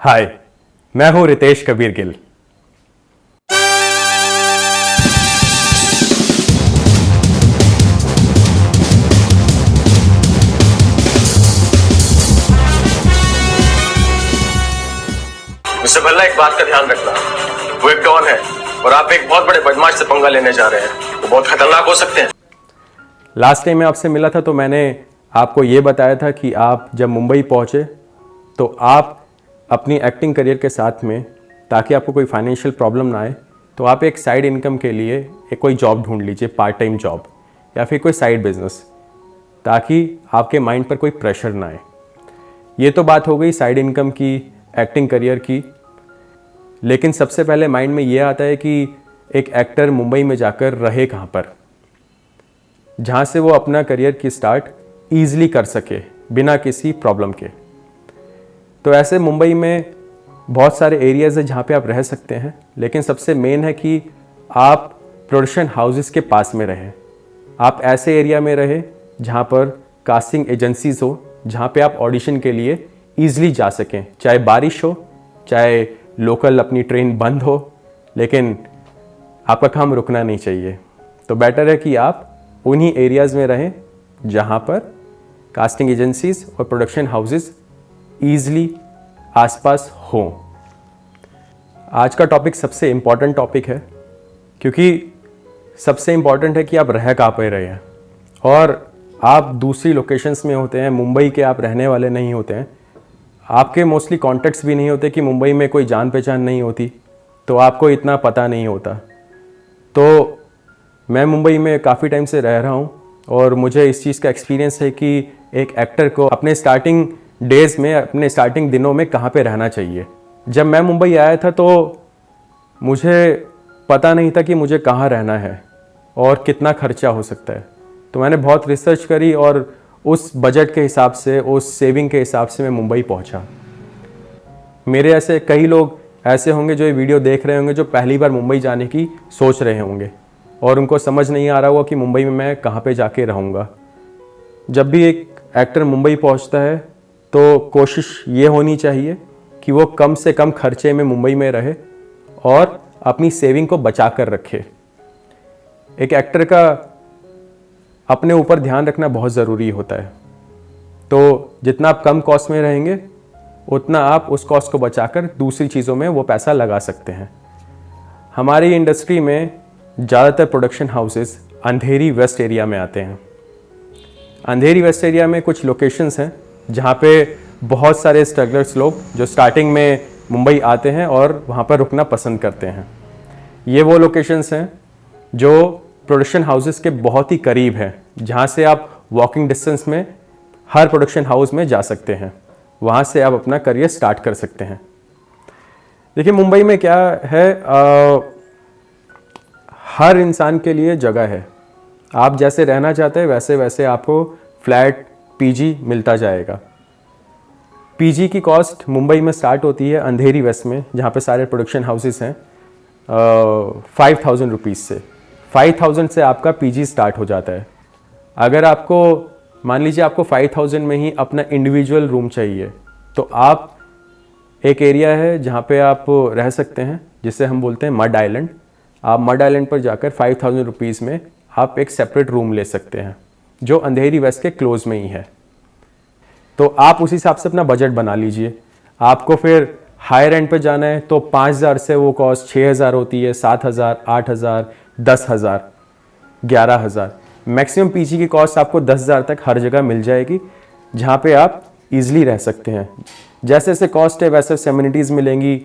हाय, मैं हूं रितेश कबीर गिल। मिस्टर भल्ला, एक बात का ध्यान रखना, वो एक डॉन है और आप एक बहुत बड़े बदमाश से पंगा लेने जा रहे हैं। वो बहुत खतरनाक हो सकते हैं। लास्ट टाइम मैं आपसे मिला था तो मैंने आपको ये बताया था कि आप जब मुंबई पहुंचे तो आप अपनी एक्टिंग करियर के साथ में, ताकि आपको कोई फाइनेंशियल प्रॉब्लम ना आए, तो आप एक साइड इनकम के लिए एक कोई जॉब ढूंढ लीजिए, पार्ट टाइम जॉब या फिर कोई साइड बिजनेस, ताकि आपके माइंड पर कोई प्रेशर ना आए। ये तो बात हो गई साइड इनकम की, एक्टिंग करियर की। लेकिन सबसे पहले माइंड में ये आता है कि एक एक्टर मुंबई में जाकर रहे कहाँ पर, जहाँ से वो अपना करियर की स्टार्ट ईजिली कर सके बिना किसी प्रॉब्लम के। तो ऐसे मुंबई में बहुत सारे एरियाज़ हैं जहाँ पे आप रह सकते हैं, लेकिन सबसे मेन है कि आप प्रोडक्शन हाउसेस के पास में रहें। आप ऐसे एरिया में रहें जहाँ पर कास्टिंग एजेंसीज हो, जहाँ पे आप ऑडिशन के लिए ईजिली जा सकें, चाहे बारिश हो, चाहे लोकल अपनी ट्रेन बंद हो, लेकिन आपका काम रुकना नहीं चाहिए। तो बेटर है कि आप उन्हीं एरियाज़ में रहें जहाँ पर कास्टिंग एजेंसीज और प्रोडक्शन हाउसेस ईजिली आसपास हों। आज का टॉपिक सबसे इम्पॉर्टेंट टॉपिक है, क्योंकि सबसे इम्पॉर्टेंट है कि आप रह कहाँ पे रहे हैं और आप दूसरी लोकेशंस में होते हैं, मुंबई के आप रहने वाले नहीं होते हैं, आपके मोस्टली कॉन्टेक्ट्स भी नहीं होते कि मुंबई में कोई जान पहचान नहीं होती, तो आपको इतना पता नहीं होता। तो मैं मुंबई में काफ़ी टाइम से रह रहा हूँ और मुझे इस चीज़ का एक्सपीरियंस है कि एक एक्टर को अपने स्टार्टिंग डेज़ में, अपने स्टार्टिंग दिनों में कहाँ पे रहना चाहिए। जब मैं मुंबई आया था तो मुझे पता नहीं था कि मुझे कहाँ रहना है और कितना खर्चा हो सकता है। तो मैंने बहुत रिसर्च करी और उस बजट के हिसाब से, उस सेविंग के हिसाब से मैं मुंबई पहुँचा। मेरे ऐसे कई लोग ऐसे होंगे जो ये वीडियो देख रहे होंगे, जो पहली बार मुंबई जाने की सोच रहे होंगे और उनको समझ नहीं आ रहा होगा कि मुंबई में मैं कहाँ पे जाके रहूँगा। जब भी एक एक्टर मुंबई पहुँचता है तो कोशिश ये होनी चाहिए कि वो कम से कम खर्चे में मुंबई में रहे और अपनी सेविंग को बचा कर रखे। एक एक्टर का अपने ऊपर ध्यान रखना बहुत ज़रूरी होता है। तो जितना आप कम कॉस्ट में रहेंगे उतना आप उस कॉस्ट को बचाकर दूसरी चीज़ों में वो पैसा लगा सकते हैं। हमारी इंडस्ट्री में ज़्यादातर प्रोडक्शन हाउसेस अंधेरी वेस्ट एरिया में आते हैं। अंधेरी वेस्ट एरिया में कुछ लोकेशंस हैं जहाँ पे बहुत सारे स्ट्रगलर्स लोग जो स्टार्टिंग में मुंबई आते हैं और वहाँ पर रुकना पसंद करते हैं। ये वो लोकेशंस हैं जो प्रोडक्शन हाउसेस के बहुत ही करीब हैं, जहाँ से आप वॉकिंग डिस्टेंस में हर प्रोडक्शन हाउस में जा सकते हैं। वहाँ से आप अपना करियर स्टार्ट कर सकते हैं। देखिए मुंबई में क्या है, हर इंसान के लिए जगह है। आप जैसे रहना चाहते हैं वैसे वैसे आपको फ्लैट, पीजी मिलता जाएगा। पीजी की कॉस्ट मुंबई में स्टार्ट होती है अंधेरी वेस्ट में, जहाँ पे सारे प्रोडक्शन हाउसेस हैं, 5000 रुपीज़ से। 5000 से आपका पीजी स्टार्ट हो जाता है। अगर आपको मान लीजिए आपको 5000 में ही अपना इंडिविजुअल रूम चाहिए, तो आप एक एरिया है जहाँ पे आप रह सकते हैं, जिसे हम बोलते हैं मड आइलैंड। आप मड आइलैंड पर जाकर 5000 रुपीज़ में आप एक सेपरेट रूम ले सकते हैं, जो अंधेरी वेस्ट के क्लोज में ही है। तो आप उस हिसाब से अपना बजट बना लीजिए। आपको फिर हायर एंड पे जाना है तो 5000 से वो कॉस्ट 6000 होती है, 7000, 8000, 10000, 11000। मैक्सिमम पीजी की कॉस्ट आपको 10000 तक हर जगह मिल जाएगी, जहाँ पे आप इजीली रह सकते हैं। जैसे जैसे कॉस्ट है वैसे वैसे एमिनिटीज़ मिलेंगी,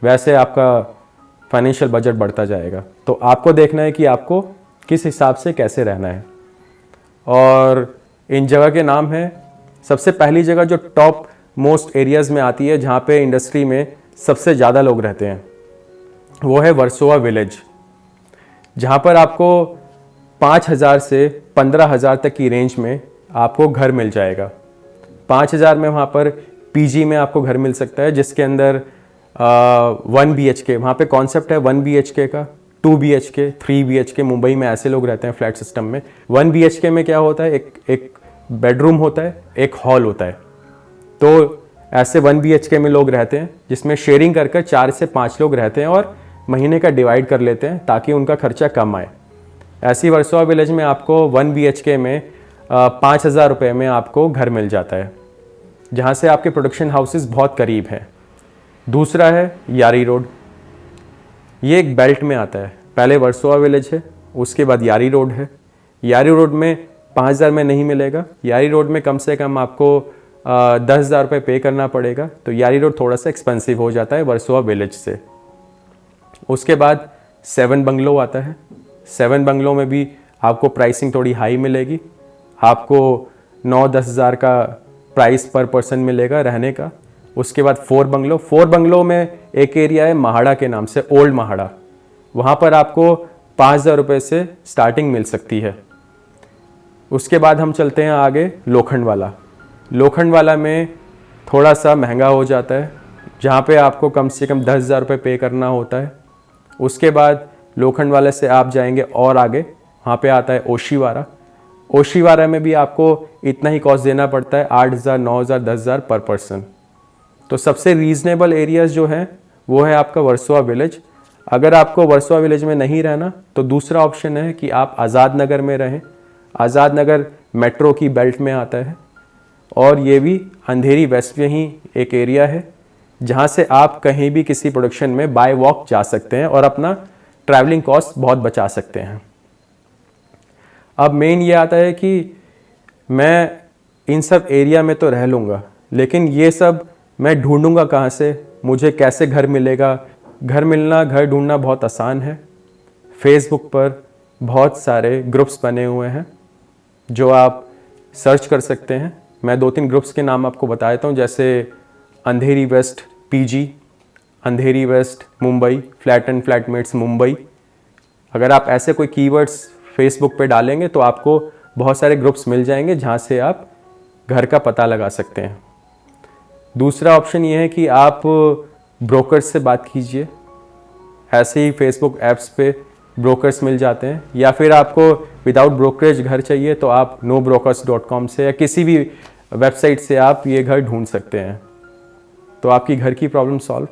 वैसे आपका फाइनेंशियल बजट बढ़ता जाएगा। तो आपको देखना है कि आपको किस हिसाब से कैसे रहना है। और इन जगह के नाम हैं, सबसे पहली जगह जो टॉप मोस्ट एरियाज़ में आती है, जहाँ पे इंडस्ट्री में सबसे ज़्यादा लोग रहते हैं, वो है वर्सोवा विलेज, जहाँ पर आपको 5000 से 15000 तक की रेंज में आपको घर मिल जाएगा। 5000 में वहाँ पर पीजी में आपको घर मिल सकता है, जिसके अंदर 1 BHK, वहाँ पे कॉन्सेप्ट है 1 BHK का, 2 BHK, 3 BHK। मुंबई में ऐसे लोग रहते हैं फ्लैट सिस्टम में। 1 BHK में क्या होता है, एक बेडरूम होता है, एक हॉल होता है। तो ऐसे 1 BHK में लोग रहते हैं जिसमें शेयरिंग कर कर 4 से 5 लोग रहते हैं और महीने का डिवाइड कर लेते हैं ताकि उनका खर्चा कम आए। ऐसी वर्सोवा विलेज में आपको 1 BHK में 5,000 रुपये में आपको घर मिल जाता है, जहाँ से आपके प्रोडक्शन हाउसेस बहुत करीब हैं। दूसरा है यारी रोड। ये एक बेल्ट में आता है। पहले वर्सोवा विलेज है, उसके बाद यारी रोड है। यारी रोड में 5,000 में नहीं मिलेगा। यारी रोड में कम से कम आपको 10,000 रुपये पे करना पड़ेगा। तो यारी रोड थोड़ा सा एक्सपेंसिव हो जाता है वर्सोवा विलेज से। उसके बाद 7 बंगलो आता है। 7 बंगलो में भी आपको प्राइसिंग थोड़ी हाई मिलेगी। आपको 9-10 हज़ार का प्राइस पर पर्सन मिलेगा रहने का। उसके बाद 4 बंगलो। 4 बंगलो में एक एरिया है महाड़ा के नाम से, ओल्ड महाड़ा। वहाँ पर आपको 5,000 रुपये से स्टार्टिंग मिल सकती है। उसके बाद हम चलते हैं आगे लोखंड वाला। लोखंड वाला में थोड़ा सा महंगा हो जाता है, जहाँ पे आपको कम से कम 10,000 रुपये पे करना होता है। उसके बाद लोखंड वाले से आप जाएंगे और आगे, वहाँ पे आता है ओशीवारा। ओशीवारा में भी आपको इतना ही कॉस्ट देना पड़ता है, 8,000, 9,000, 10,000 पर पर्सन। तो सबसे रीज़नेबल एरियाज़ जो हैं वो है आपका वर्सोवा विलेज। अगर आपको वर्सोवा विलेज में नहीं रहना तो दूसरा ऑप्शन है कि आप आज़ाद नगर में रहें। आज़ाद नगर मेट्रो की बेल्ट में आता है और ये भी अंधेरी वेस्ट में ही एक एरिया है, जहाँ से आप कहीं भी किसी प्रोडक्शन में बाय वॉक जा सकते हैं और अपना ट्रैवलिंग कॉस्ट बहुत बचा सकते हैं। अब मेन ये आता है कि मैं इन सब एरिया में तो रह लूँगा, लेकिन ये सब मैं ढूंढूंगा कहाँ से, मुझे कैसे घर मिलेगा। घर ढूंढना बहुत आसान है। फेसबुक पर बहुत सारे ग्रुप्स बने हुए हैं जो आप सर्च कर सकते हैं। मैं 2-3 ग्रुप्स के नाम आपको बता देता हूँ, जैसे Andheri west PG, Andheri west Mumbai, flat and flatmates Mumbai. अगर आप ऐसे कोई कीवर्ड्स फेसबुक पे डालेंगे तो आपको बहुत सारे ग्रुप्स मिल जाएंगे जहाँ से आप घर का पता लगा सकते हैं। दूसरा ऑप्शन ये है कि आप ब्रोकर्स से बात कीजिए। ऐसे ही फेसबुक ऐप्स पे ब्रोकर्स मिल जाते हैं, या फिर आपको विदाउट ब्रोकरेज घर चाहिए तो आप nobrokers.com से या किसी भी वेबसाइट से आप ये घर ढूंढ सकते हैं। तो आपकी घर की प्रॉब्लम सॉल्व।